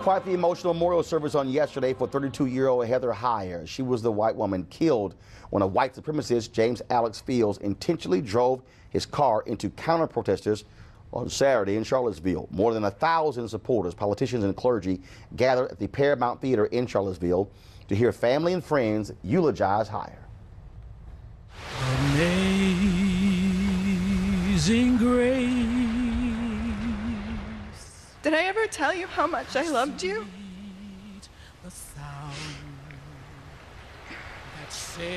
Quite the emotional memorial service on yesterday for 32-year-old Heather Heyer. She was the white woman killed when a white supremacist, James Alex Fields, intentionally drove his car into counter-protesters on Saturday in Charlottesville. More than 1,000 supporters, politicians, and clergy gathered at the Paramount Theater in Charlottesville to hear family and friends eulogize Heyer. Amazing grace. Did I ever tell you how much I loved you?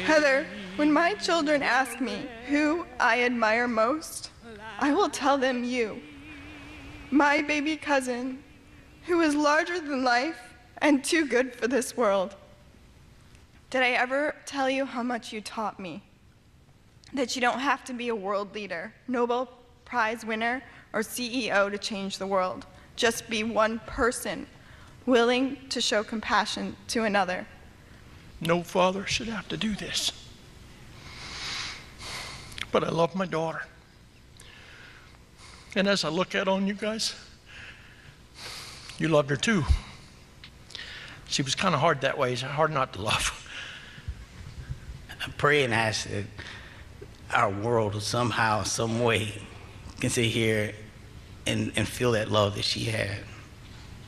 Heather, when my children ask me who I admire most, I will tell them you. My baby cousin, who is larger than life and too good for this world. Did I ever tell you how much you taught me? That you don't have to be a world leader, Nobel Prize winner, or CEO to change the world. Just be one person willing to show compassion to another. No father should have to do this. But I love my daughter. And as I look out on you guys, you loved her too. She was kind of hard that way. It's hard not to love. I pray and ask that our world somehow, some way, can sit here and feel that love that she had.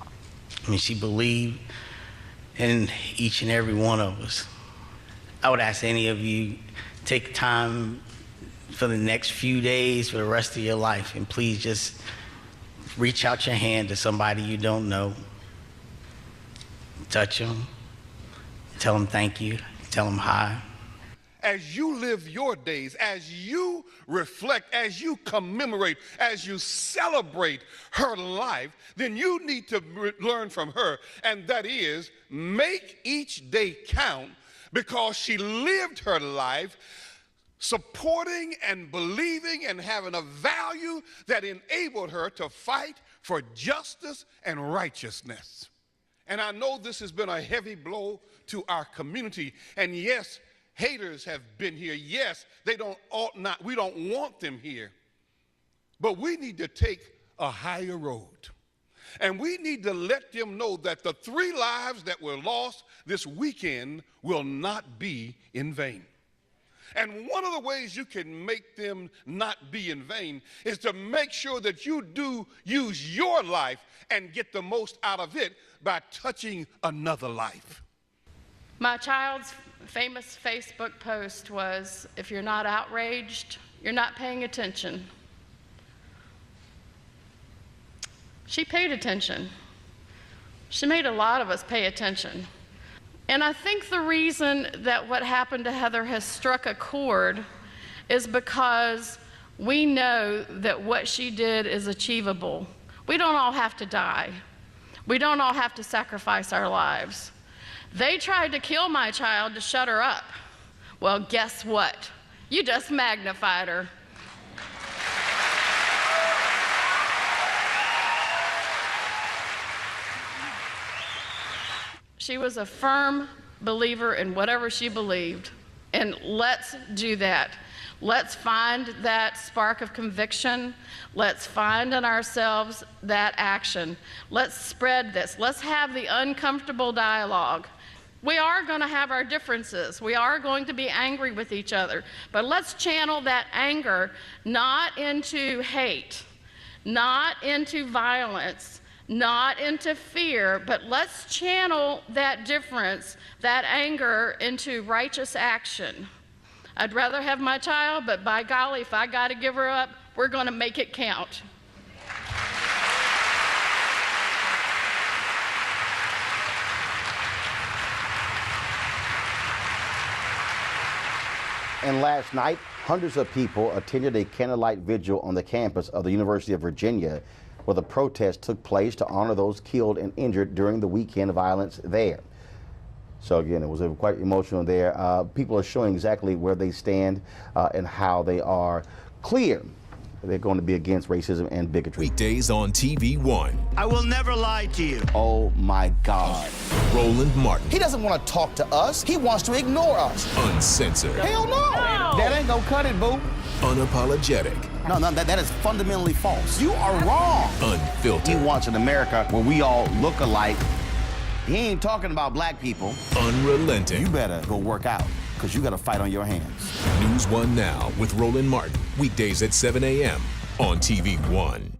I mean, she believed in each and every one of us. I would ask any of you, take time for the next few days, for the rest of your life, and please just reach out your hand to somebody you don't know. Touch them, tell them thank you, tell them hi. As you live your days, as you reflect, as you commemorate, as you celebrate her life, then you need to learn from her, and that is, make each day count, because she lived her life supporting and believing and having a value that enabled her to fight for justice and righteousness. And I know this has been a heavy blow to our community, and yes, haters have been here. Yes, we don't want them here. But we need to take a higher road. And we need to let them know that the 3 lives that were lost this weekend will not be in vain. And one of the ways you can make them not be in vain is to make sure that you do use your life and get the most out of it by touching another life. My child's famous Facebook post was, "If you're not outraged, you're not paying attention." She paid attention. She made a lot of us pay attention. And I think the reason that what happened to Heather has struck a chord is because we know that what she did is achievable. We don't all have to die. We don't all have to sacrifice our lives. They tried to kill my child to shut her up. Well, guess what? You just magnified her. She was a firm believer in whatever she believed, and let's do that. Let's find that spark of conviction. Let's find in ourselves that action. Let's spread this. Let's have the uncomfortable dialogue. We are going to have our differences. We are going to be angry with each other. But let's channel that anger not into hate, not into violence, not into fear, but let's channel that difference, that anger, into righteous action. I'd rather have my child, but by golly, if I got to give her up, we're going to make it count. And last night, hundreds of people attended a candlelight vigil on the campus of the University of Virginia, where the protest took place to honor those killed and injured during the weekend violence there. So again, it was quite emotional there. People are showing exactly where they stand and how they are clear they're going to be against racism and bigotry. Weekdays on TV One. I will never lie to you. Oh my God. Roland Martin. He doesn't want to talk to us. He wants to ignore us. Uncensored. Hell no. That ain't gonna cut it, boo. Unapologetic. No, that is fundamentally false. You are wrong. Unfiltered. He wants an America where we all look alike. He ain't talking about black people. Unrelenting. You better go work out, because you got a fight on your hands. NewsOne Now with Roland Martin. Weekdays at 7 a.m. on TV One.